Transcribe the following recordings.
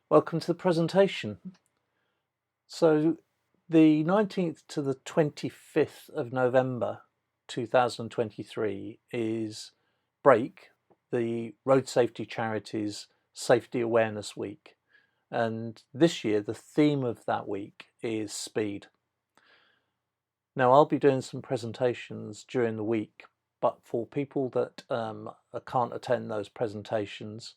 Welcome to the presentation. So the 19th to the 25th of November 2023 is BRAKE, the Road Safety Charities Safety Awareness Week. And this year the theme of that week is speed. Now I'll be doing some presentations during the week, but for people that can't attend those presentations,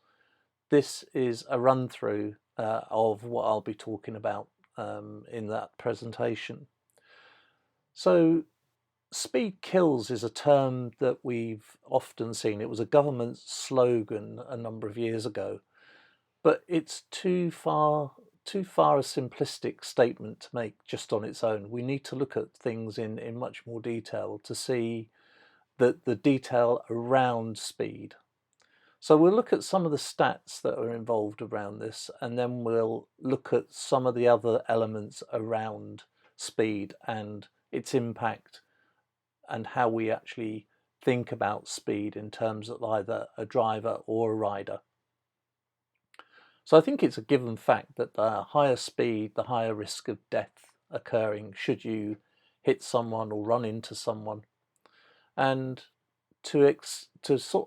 this is a run through of what I'll be talking about in that presentation. So speed kills is a term that we've often seen. It was a government slogan a number of years ago, but it's too far a simplistic statement to make just on its own. We need to look at things in much more detail to see the detail around speed. So we'll look at some of the stats that are involved around this, and then we'll look at some of the other elements around speed and its impact and how we actually think about speed in terms of either a driver or a rider. So I think it's a given fact that the higher speed, the higher risk of death occurring should you hit someone or run into someone. And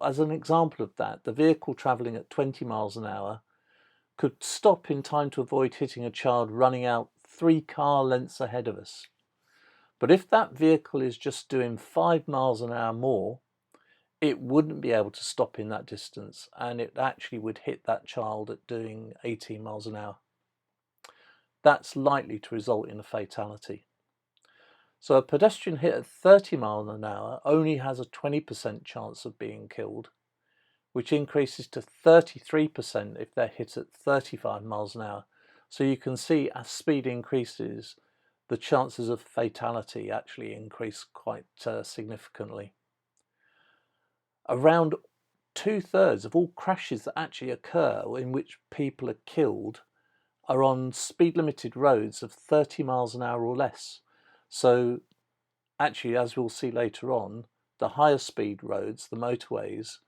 as an example of that, the vehicle travelling at 20 miles an hour could stop in time to avoid hitting a child running out 3 car lengths ahead of us. But if that vehicle is just doing 5 miles an hour more, it wouldn't be able to stop in that distance, and it actually would hit that child at doing 18 miles an hour. That's likely to result in a fatality. So a pedestrian hit at 30 miles an hour only has a 20% chance of being killed, which increases to 33% if they're hit at 35 miles an hour. So you can see as speed increases, the chances of fatality actually increase quite significantly. Around 2/3 of all crashes that actually occur in which people are killed are on speed limited roads of 30 miles an hour or less. So actually, as we'll see later on, the higher speed roads, the motorways,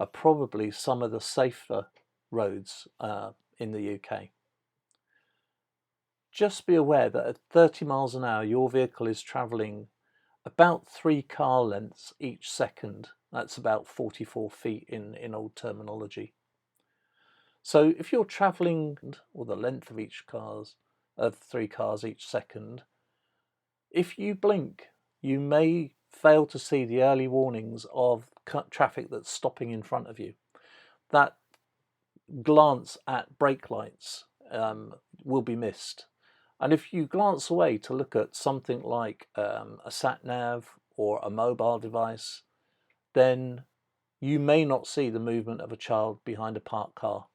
are probably some of the safer roads in the UK. Just be aware that at 30 miles an hour, your vehicle is travelling about 3 car lengths each second. That's about 44 feet in old terminology. So if you're travelling, or the length of 3 cars each second, if you blink, you may fail to see the early warnings of traffic that's stopping in front of you. That glance at brake lights will be missed. And if you glance away to look at something like a sat nav or a mobile device, then you may not see the movement of a child behind a parked car.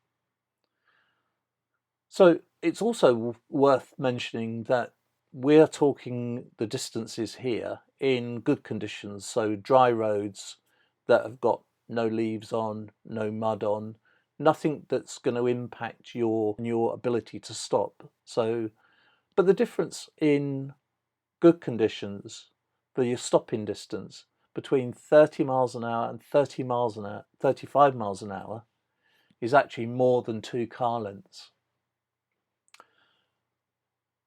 So it's also worth mentioning that we're talking the distances here in good conditions, so dry roads that have got no leaves on, no mud on, nothing that's going to impact your ability to stop. So, but the difference in good conditions for your stopping distance between 30 miles an hour and 30 miles an hour, 35 miles an hour is actually more than 2 car lengths.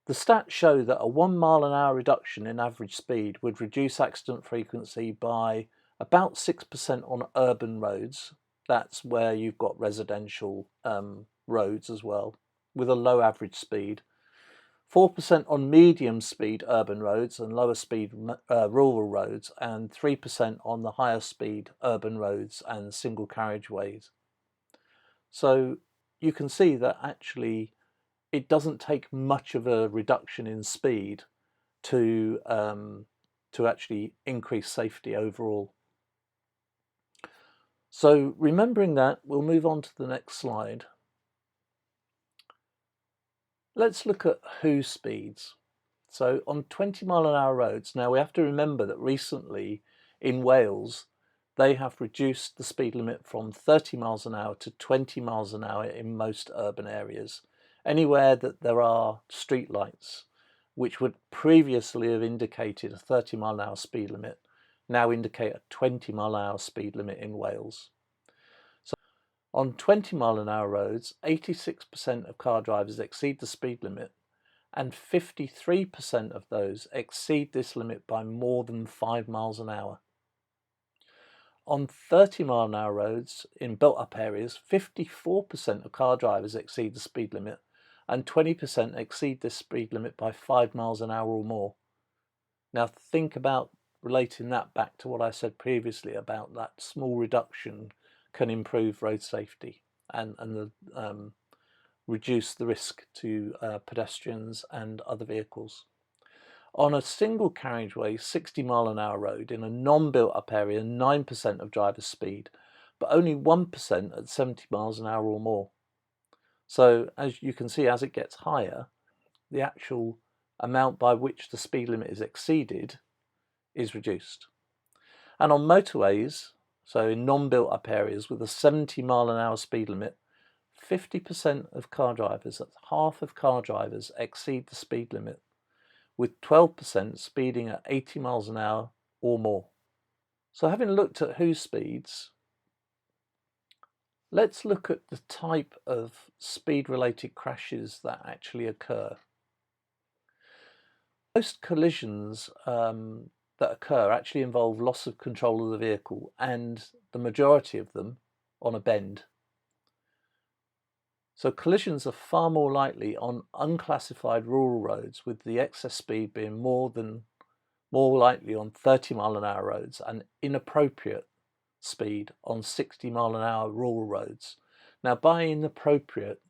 The stats show that a 1 mile an hour reduction in average speed would reduce accident frequency by about 6% on urban roads. That's where you've got residential roads as well, with a low average speed. 4% on medium speed urban roads and lower speed rural roads, and 3% on the higher speed urban roads and single carriageways. So you can see that actually it doesn't take much of a reduction in speed to actually increase safety overall. So remembering that, we'll move on to the next slide. Let's look at who speeds. So on 20 mile an hour roads, now we have to remember that recently in Wales, they have reduced the speed limit from 30 miles an hour to 20 miles an hour in most urban areas. Anywhere that there are street lights, which would previously have indicated a 30 mile an hour speed limit, now indicate a 20 mile an hour speed limit in Wales. On 20-mile-an-hour roads, 86% of car drivers exceed the speed limit, and 53% of those exceed this limit by more than 5 miles an hour. On 30-mile-an-hour roads in built-up areas, 54% of car drivers exceed the speed limit, and 20% exceed this speed limit by 5 miles an hour or more. Now think about relating that back to what I said previously about that small reduction can improve road safety and reduce the risk to pedestrians and other vehicles. On a single carriageway 60-mile-an-hour road in a non-built-up area, 9% of drivers speed, but only 1% at 70 miles an hour or more. So as you can see, as it gets higher, the actual amount by which the speed limit is exceeded is reduced. And on motorways, so in non-built-up areas with a 70-mile-an-hour speed limit, 50% of car drivers, that's half of car drivers, exceed the speed limit, with 12% speeding at 80 miles an hour or more. So having looked at who speeds, let's look at the type of speed-related crashes that actually occur. Most collisions that occur actually involve loss of control of the vehicle, and the majority of them on a bend. So collisions are far more likely on unclassified rural roads, with the excess speed being more likely on 30-mile-an-hour roads and inappropriate speed on 60-mile-an-hour rural roads. Now, by inappropriate,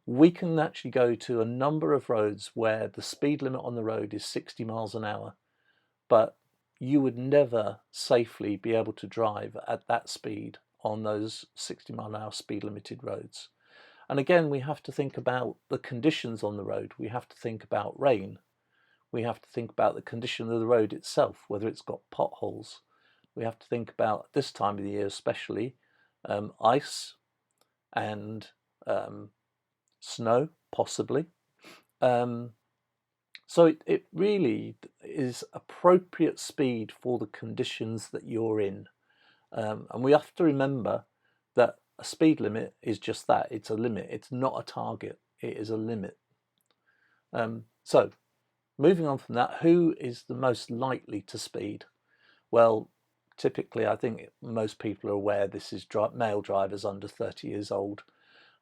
we can actually go to a number of roads where the speed limit on the road is 60 miles an hour, but you would never safely be able to drive at that speed on those 60-mile-an-hour speed limited roads. And again, we have to think about the conditions on the road. We have to think about rain. We have to think about the condition of the road itself, whether it's got potholes. We have to think about, this time of the year especially, ice and snow, possibly. So it really is appropriate speed for the conditions that you're in. And we have to remember that a speed limit is just that. It's a limit. It's not a target. It is a limit. So moving on from that, who is the most likely to speed? Well, typically, I think most people are aware this is male drivers under 30 years old,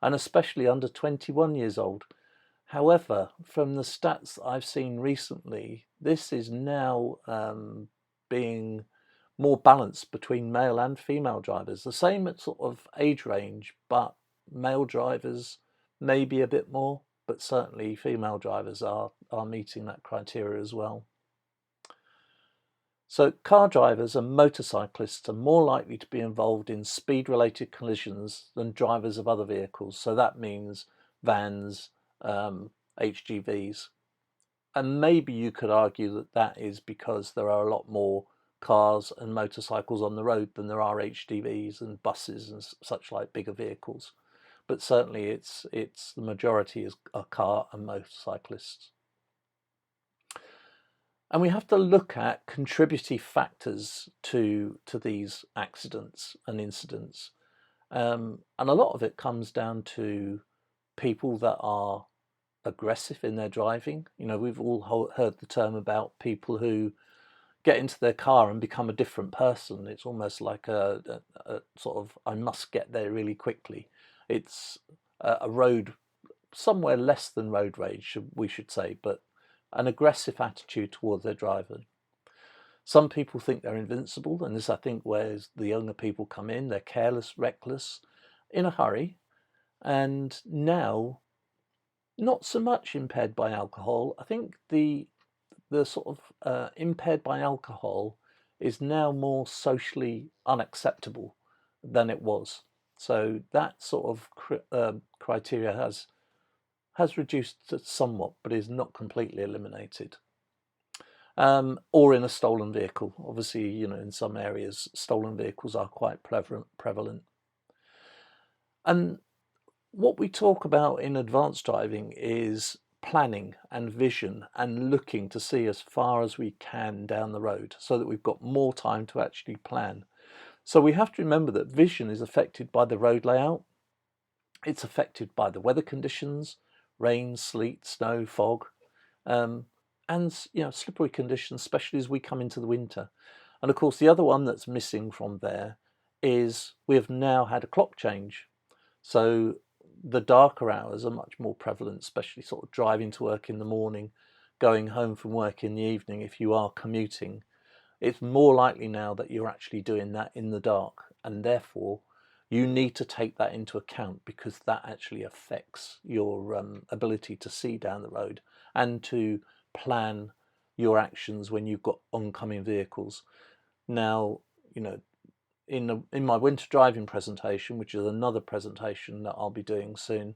and especially under 21 years old. However, from the stats that I've seen recently, this is now being more balanced between male and female drivers. The same sort of age range, but male drivers maybe a bit more, but certainly female drivers are meeting that criteria as well. So car drivers and motorcyclists are more likely to be involved in speed-related collisions than drivers of other vehicles. So that means vans, HGVs. And maybe you could argue that that is because there are a lot more cars and motorcycles on the road than there are HGVs and buses and such like bigger vehicles. But certainly it's the majority are car and motorcyclists. And we have to look at contributory factors to these accidents and incidents. And a lot of it comes down to people that are aggressive in their driving. You know, we've all heard the term about people who get into their car and become a different person. It's almost like a sort of, I must get there really quickly. It's a road, somewhere less than road rage, we should say, but an aggressive attitude toward their driving. Some people think they're invincible, and this, I think, where the younger people come in. They're careless, reckless, in a hurry, and now not so much impaired by alcohol. I think the sort of impaired by alcohol is now more socially unacceptable than it was. So that sort of criteria has reduced somewhat, but is not completely eliminated. Or in a stolen vehicle. Obviously, you know, in some areas, stolen vehicles are quite prevalent. And what we talk about in advanced driving is planning and vision and looking to see as far as we can down the road so that we've got more time to actually plan. So we have to remember that vision is affected by the road layout. It's affected by the weather conditions, rain, sleet, snow, fog, and slippery conditions, especially as we come into the winter. And of course, the other one that's missing from there is we have now had a clock change. So the darker hours are much more prevalent, especially sort of driving to work in the morning, going home from work in the evening. If you are commuting, it's more likely now that you're actually doing that in the dark, and therefore you need to take that into account, because that actually affects your ability to see down the road and to plan your actions when you've got oncoming vehicles. Now, in my winter driving presentation, which is another presentation that I'll be doing soon,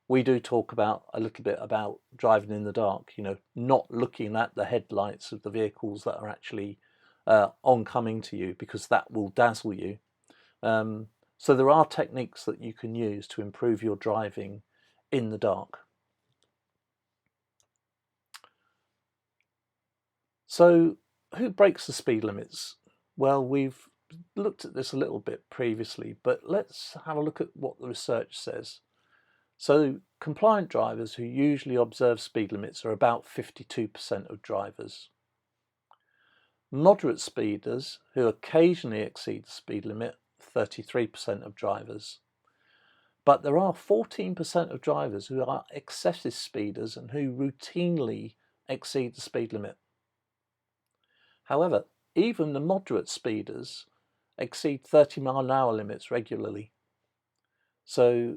we do talk about a little bit about driving in the dark, not looking at the headlights of the vehicles that are actually oncoming to you, because that will dazzle you. So there are techniques that you can use to improve your driving in the dark. So who breaks the speed limits? Well, we've looked at this a little bit previously, but let's have a look at what the research says. So compliant drivers who usually observe speed limits are about 52% of drivers. Moderate speeders who occasionally exceed the speed limit, 33% of drivers. But there are 14% of drivers who are excessive speeders and who routinely exceed the speed limit. However, even the moderate speeders exceed 30-mile-an-hour limits regularly. So,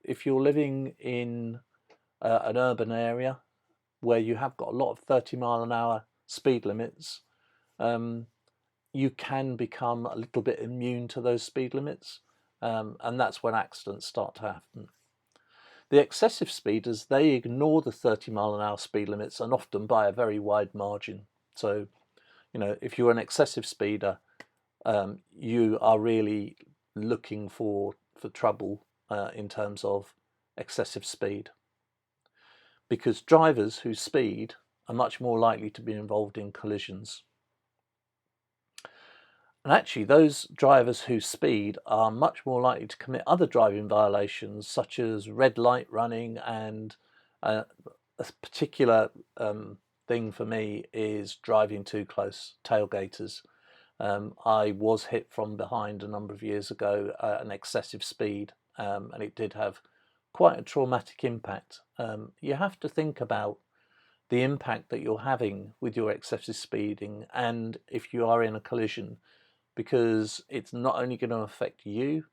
if you're living in an urban area where you have got a lot of 30-mile-an-hour speed limits, you can become a little bit immune to those speed limits, and that's when accidents start to happen. The excessive speeders, they ignore the 30-mile-an-hour speed limits, and often by a very wide margin. So, if you're an excessive speeder, you are really looking for trouble in terms of excessive speed, because drivers who speed are much more likely to be involved in collisions. And actually, those drivers who speed are much more likely to commit other driving violations, such as red light running, and a particular thing for me is driving too close, tailgaters. I was hit from behind a number of years ago at an excessive speed, and it did have quite a traumatic impact. You have to think about the impact that you're having with your excessive speeding, and if you are in a collision, because it's not only going to affect you,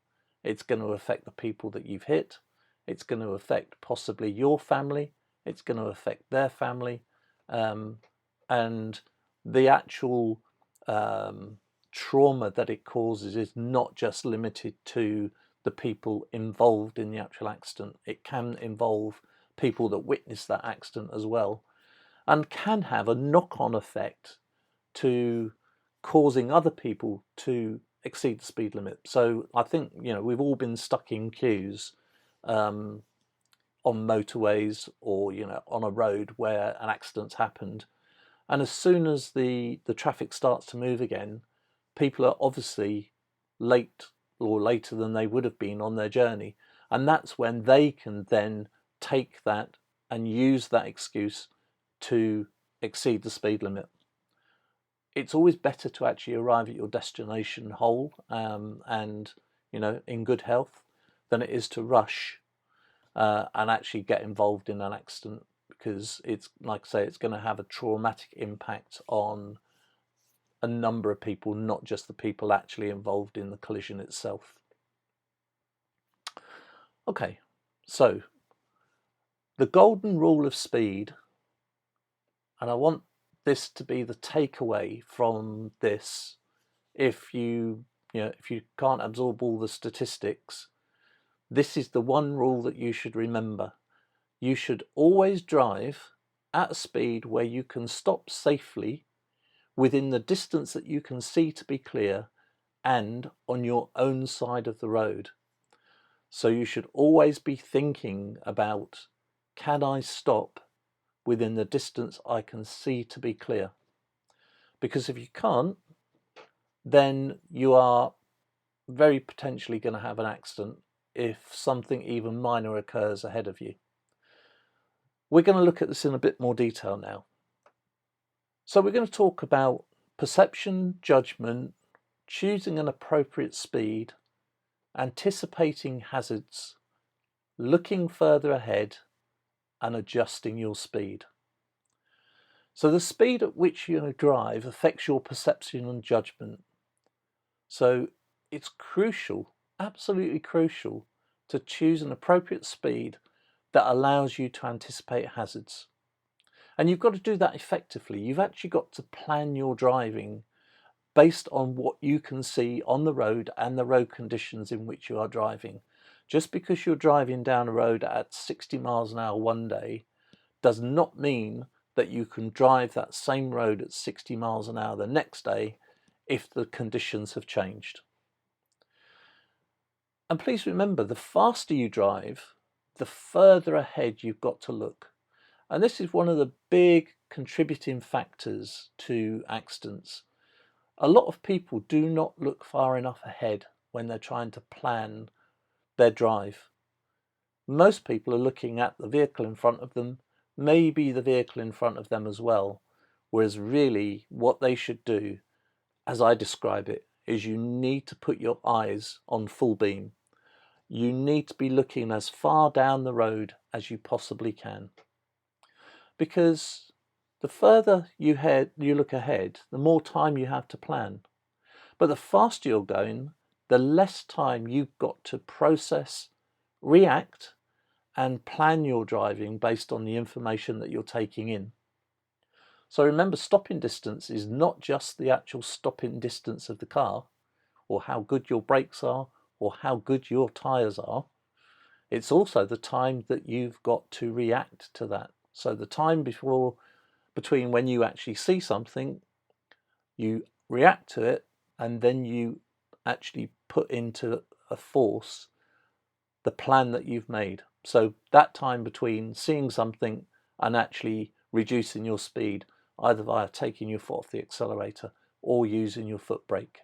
it's going to affect the people that you've hit, it's going to affect possibly your family, it's going to affect their family, and the actual trauma that it causes is not just limited to the people involved in the actual accident. It can involve people that witness that accident as well, and can have a knock-on effect to causing other people to exceed the speed limit. So I think, we've all been stuck in queues on motorways, or on a road where an accident's happened, and as soon as the traffic starts to move again, people are obviously late, or later than they would have been on their journey, and that's when they can then take that and use that excuse to exceed the speed limit. It's always better to actually arrive at your destination whole, and in good health, than it is to rush and actually get involved in an accident, because it's, like I say, it's going to have a traumatic impact on a number of people, not just the people actually involved in the collision itself. Okay, so the golden rule of speed, and I want this to be the takeaway from this. If you can't absorb all the statistics, this is the one rule that you should remember. You should always drive at a speed where you can stop safely within the distance that you can see to be clear and on your own side of the road. So you should always be thinking about, can I stop within the distance I can see to be clear? Because if you can't, then you are very potentially going to have an accident if something even minor occurs ahead of you. We're going to look at this in a bit more detail now. So we're going to talk about perception, judgment, choosing an appropriate speed, anticipating hazards, looking further ahead, and adjusting your speed. So the speed at which you drive affects your perception and judgment. So it's crucial, absolutely crucial, to choose an appropriate speed that allows you to anticipate hazards. And you've got to do that effectively. You've actually got to plan your driving based on what you can see on the road and the road conditions in which you are driving. Just because you're driving down a road at 60 miles an hour one day does not mean that you can drive that same road at 60 miles an hour the next day if the conditions have changed. And please remember, the faster you drive, the further ahead you've got to look. And this is one of the big contributing factors to accidents. A lot of people do not look far enough ahead when they're trying to plan their drive. Most people are looking at the vehicle in front of them, maybe the vehicle in front of them as well, whereas really what they should do, as I describe it, is you need to put your eyes on full beam. You need to be looking as far down the road as you possibly can. Because the further you look ahead, the more time you have to plan. But the faster you're going, the less time you've got to process, react, and plan your driving based on the information that you're taking in. So remember, stopping distance is not just the actual stopping distance of the car, or how good your brakes are, or how good your tyres are. It's also the time that you've got to react to that. So the time between when you actually see something, you react to it, and then you actually put into a force the plan that you've made. So that time between seeing something and actually reducing your speed, either via taking your foot off the accelerator or using your foot brake.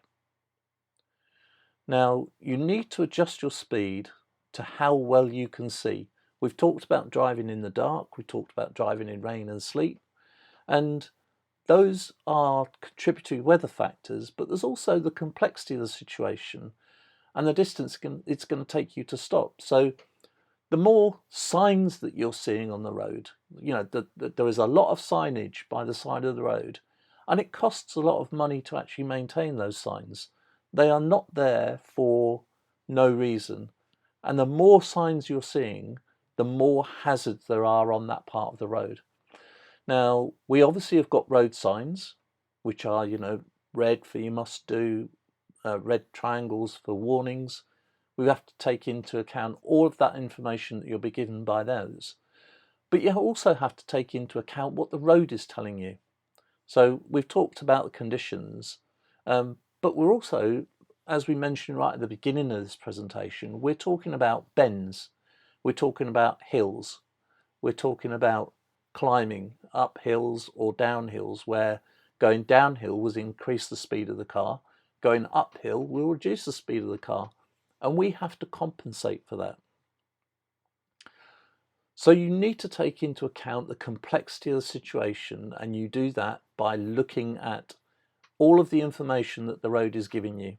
Now, you need to adjust your speed to how well you can see. We've talked about driving in the dark, we talked about driving in rain and sleet, and those are contributory weather factors, but there's also the complexity of the situation and the distance it's going to take you to stop. So the more signs that you're seeing on the road, there is a lot of signage by the side of the road, and it costs a lot of money to actually maintain those signs. They are not there for no reason. And the more signs you're seeing, the more hazards there are on that part of the road. Now, we obviously have got road signs, which are, red for you must do, red triangles for warnings. We have to take into account all of that information that you'll be given by those. But you also have to take into account what the road is telling you. So we've talked about the conditions, but we're also, as we mentioned right at the beginning of this presentation, we're talking about bends, we're talking about hills, we're talking about climbing up hills or down hills, where going downhill will increase the speed of the car, going uphill will reduce the speed of the car, and we have to compensate for that. So you need to take into account the complexity of the situation, and you do that by looking at all of the information that the road is giving you.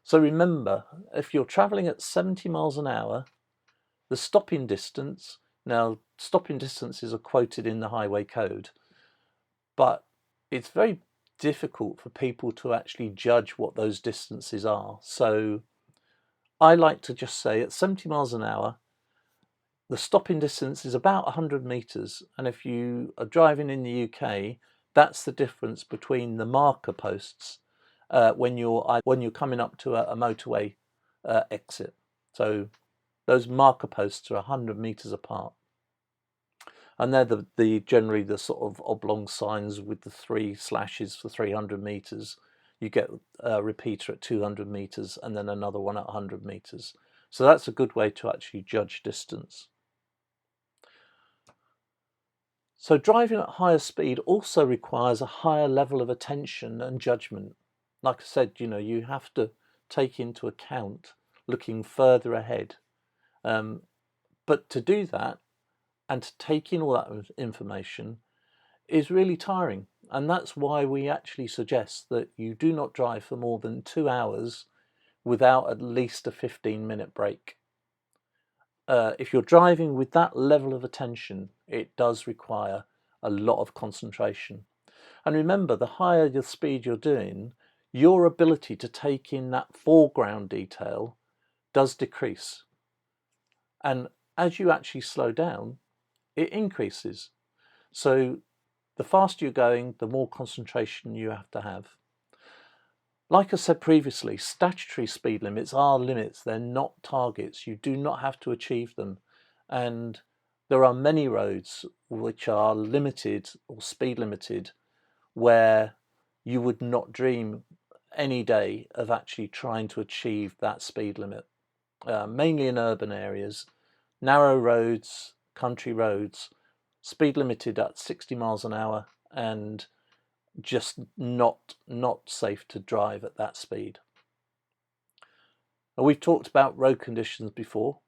So remember, if you're traveling at 70 miles an hour, the stopping distance, now stopping distances are quoted in the highway code, but it's very difficult for people to actually judge what those distances are. So I like to just say at 70 miles an hour, the stopping distance is about 100 meters. And if you are driving in the UK, that's the difference between the marker posts when you're coming up to a motorway exit. So those marker posts are 100 meters apart. And they're generally the sort of oblong signs with the 3 slashes for 300 meters. You get a repeater at 200 meters and then another one at 100 meters. So that's a good way to actually judge distance. So driving at higher speed also requires a higher level of attention and judgment. like I said, you have to take into account looking further ahead. But to do that and to take in all that information is really tiring. And that's why we actually suggest that you do not drive for more than 2 hours without at least a 15-minute break. If you're driving with that level of attention, it does require a lot of concentration. And remember, the higher the speed you're doing, your ability to take in that foreground detail does decrease. And as you actually slow down, it increases. So the faster you're going, the more concentration you have to have. Like I said previously, statutory speed limits are limits. They're not targets. You do not have to achieve them. And there are many roads which are limited or speed limited where you would not dream any day of actually trying to achieve that speed limit. Mainly in urban areas, narrow roads, country roads, speed limited at 60 miles an hour, and just not safe to drive at that speed. And we've talked about road conditions before,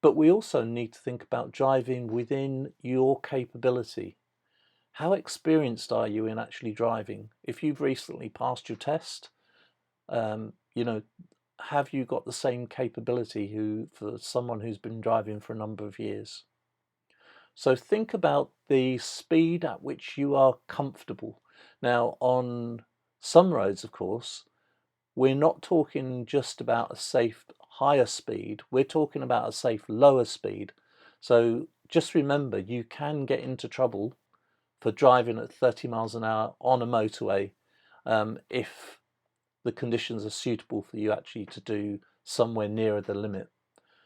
but we also need to think about driving within your capability. How experienced are you in actually driving? If you've recently passed your test, have you got the same capability for someone who's been driving for a number of years? So think about the speed at which you are comfortable. Now, on some roads, of course, we're not talking just about a safe higher speed, we're talking about a safe lower speed. So just remember, you can get into trouble for driving at 30 miles an hour on a motorway if the conditions are suitable for you actually to do somewhere nearer the limit.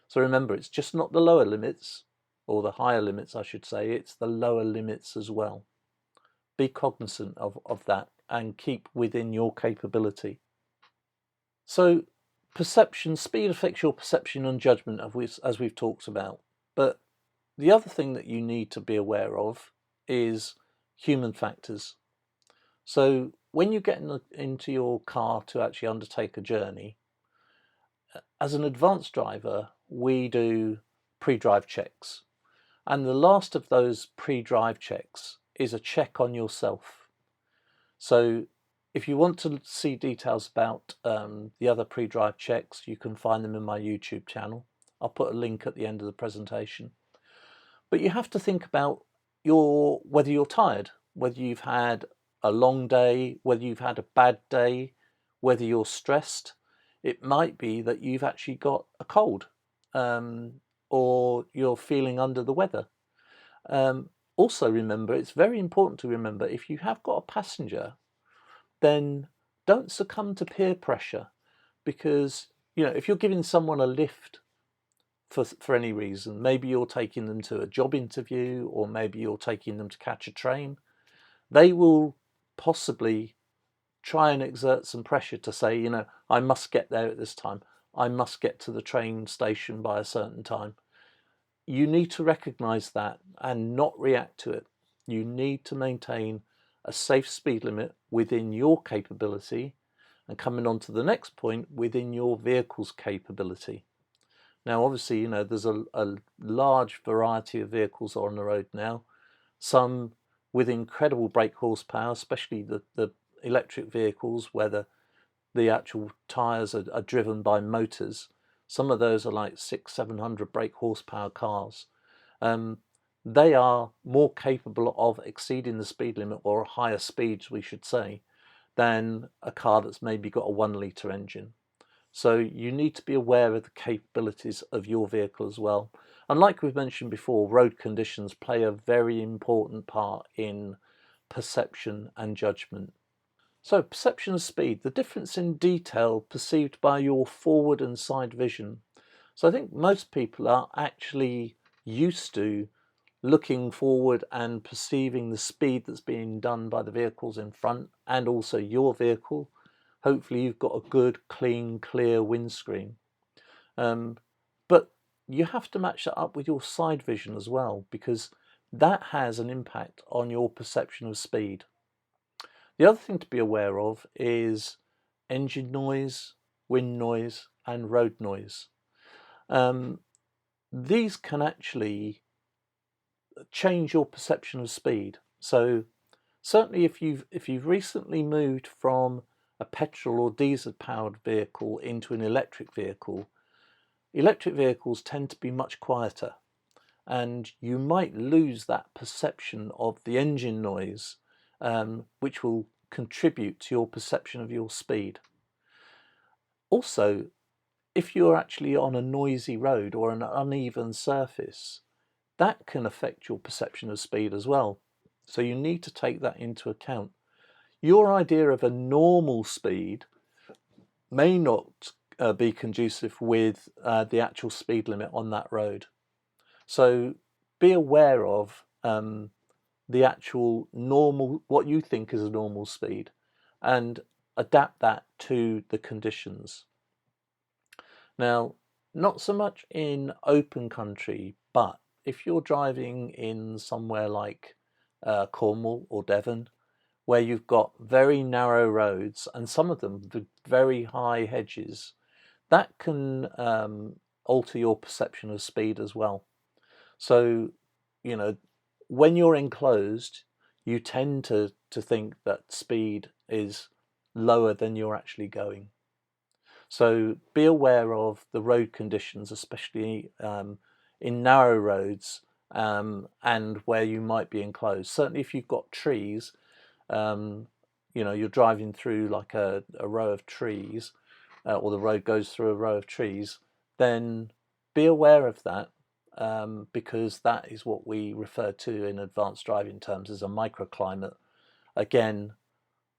So remember, it's just not the lower limits, or the higher limits I should say, it's the lower limits as well. Be cognizant of that and keep within your capability. So perception, speed affects your perception and judgment, as we've talked about. But the other thing that you need to be aware of is human factors. So when you get into your car to actually undertake a journey, as an advanced driver, we do pre-drive checks. And the last of those pre-drive checks is a check on yourself. So if you want to see details about the other pre-drive checks, you can find them in my YouTube channel. I'll put a link at the end of the presentation. But you have to think about whether you're tired, whether you've had a long day, whether you've had a bad day, whether you're stressed. It might be that you've actually got a cold or you're feeling under the weather. Also remember, it's very important to remember, if you have got a passenger, then don't succumb to peer pressure, because if you're giving someone a lift for any reason, maybe you're taking them to a job interview or maybe you're taking them to catch a train, they will possibly try and exert some pressure to say, I must get there at this time, I must get to the train station by a certain time. You need to recognize that and not react to it. You need to maintain a safe speed limit within your capability, and coming on to the next point, within your vehicle's capability. Now, obviously, there's a large variety of vehicles on the road now, some with incredible brake horsepower, especially the electric vehicles where the actual tyres are driven by motors. Some of those are like 600-700 brake horsepower cars. They are more capable of exceeding the speed limit, or higher speeds we should say, than a car that's maybe got a 1-litre engine. So you need to be aware of the capabilities of your vehicle as well. And like we've mentioned before, road conditions play a very important part in perception and judgment. So perception of speed, the difference in detail perceived by your forward and side vision. So I think most people are actually used to looking forward and perceiving the speed that's being done by the vehicles in front and also your vehicle. Hopefully you've got a good, clean, clear windscreen. But you have to match that up with your side vision as well, because that has an impact on your perception of speed. The other thing to be aware of is engine noise, wind noise, and road noise. These can actually change your perception of speed. So certainly if you've recently moved from a petrol or diesel powered vehicle into an electric vehicles tend to be much quieter, and you might lose that perception of the engine noise, which will contribute to your perception of your speed. Also, if you're actually on a noisy road or an uneven surface, that can affect your perception of speed as well. So you need to take that into account. Your idea of a normal speed may not be conducive with the actual speed limit on that road. So be aware of the actual normal, what you think is a normal speed, and adapt that to the conditions. Now, not so much in open country, but if you're driving in somewhere like Cornwall or Devon, where you've got very narrow roads and some of them with very high hedges, that can alter your perception of speed as well. So, you know, when you're enclosed, you tend to think that speed is lower than you're actually going. So be aware of the road conditions, especially in narrow roads and where you might be enclosed. Certainly if you've got trees, you're driving through like a row of trees, or the road goes through a row of trees, then be aware of that, because that is what we refer to in advanced driving terms as a microclimate. Again,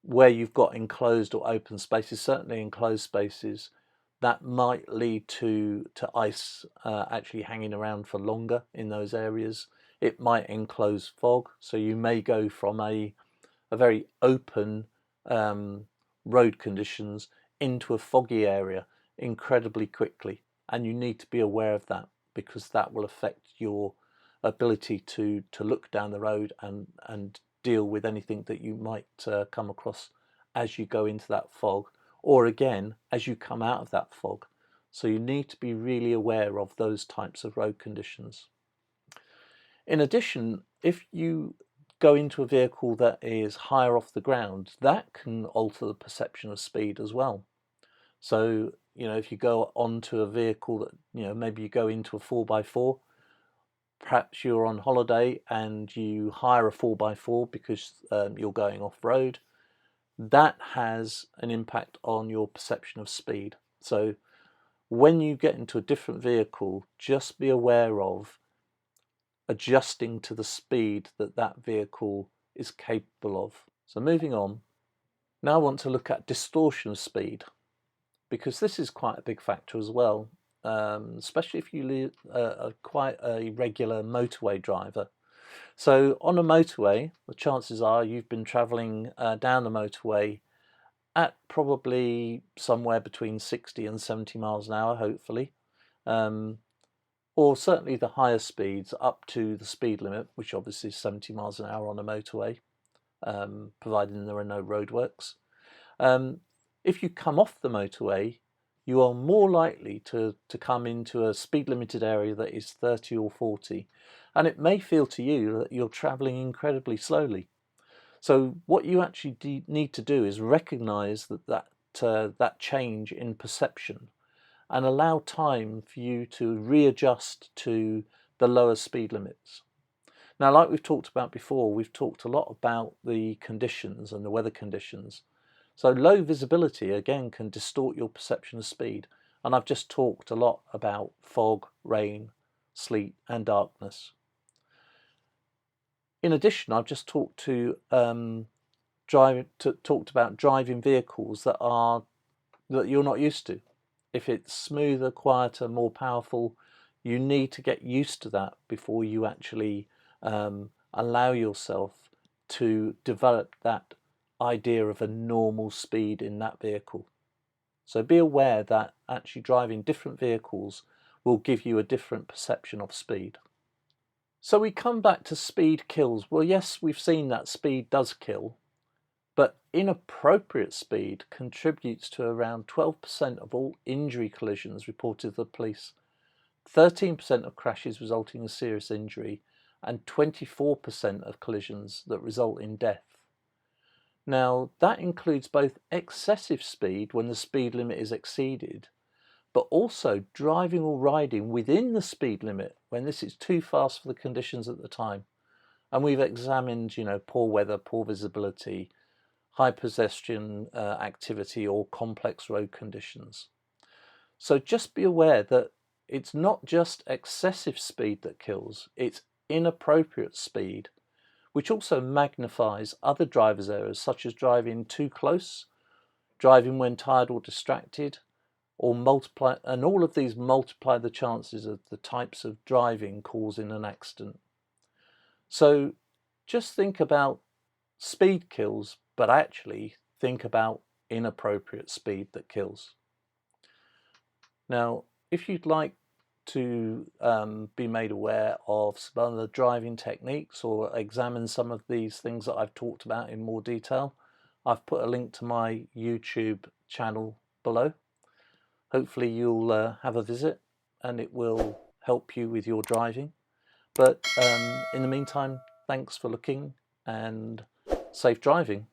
where you've got enclosed or open spaces, certainly enclosed spaces, that might lead to ice actually hanging around for longer in those areas. It might enclose fog, so you may go from a very open road conditions into a foggy area incredibly quickly, and you need to be aware of that, because that will affect your ability to look down the road and deal with anything that you might come across as you go into that fog, or again as you come out of that fog. So you need to be really aware of those types of road conditions. In addition, if you go into a vehicle that is higher off the ground, that can alter the perception of speed as well. So, if you go onto a vehicle that, maybe you go into a 4x4, perhaps you're on holiday and you hire a 4x4 because you're going off road, that has an impact on your perception of speed. So when you get into a different vehicle, just be aware of adjusting to the speed that that vehicle is capable of. So moving on, now I want to look at distortion of speed, because this is quite a big factor as well, especially if you are quite a regular motorway driver. So on a motorway, the chances are you've been travelling down the motorway at probably somewhere between 60 and 70 miles an hour, hopefully. Or certainly the higher speeds up to the speed limit, which obviously is 70 miles an hour on a motorway, providing there are no roadworks. If you come off the motorway, you are more likely to come into a speed limited area that is 30 or 40, and it may feel to you that you're travelling incredibly slowly. So what you actually need to do is recognise that change in perception, and allow time for you to readjust to the lower speed limits. Now, like we've talked about before, we've talked a lot about the conditions and the weather conditions. So low visibility, again, can distort your perception of speed. And I've just talked a lot about fog, rain, sleet, and darkness. In addition, I've just talked about driving vehicles that you're not used to. If it's smoother, quieter, more powerful, you need to get used to that before you actually allow yourself to develop that idea of a normal speed in that vehicle. So be aware that actually driving different vehicles will give you a different perception of speed. So we come back to speed kills. Well, yes, we've seen that speed does kill, but inappropriate speed contributes to around 12% of all injury collisions reported to the police, 13% of crashes resulting in serious injury, and 24% of collisions that result in death. Now, that includes both excessive speed when the speed limit is exceeded, but also driving or riding within the speed limit when this is too fast for the conditions at the time. And we've examined, poor weather, poor visibility, high pedestrian activity, or complex road conditions. So just be aware that it's not just excessive speed that kills, it's inappropriate speed, which also magnifies other drivers' errors such as driving too close, driving when tired or distracted, or all of these multiply the chances of the types of driving causing an accident. So just think about speed kills, but actually think about inappropriate speed that kills. Now, if you'd like to be made aware of some other driving techniques or examine some of these things that I've talked about in more detail, I've put a link to my YouTube channel below. Hopefully you'll have a visit and it will help you with your driving. But in the meantime, thanks for looking and safe driving.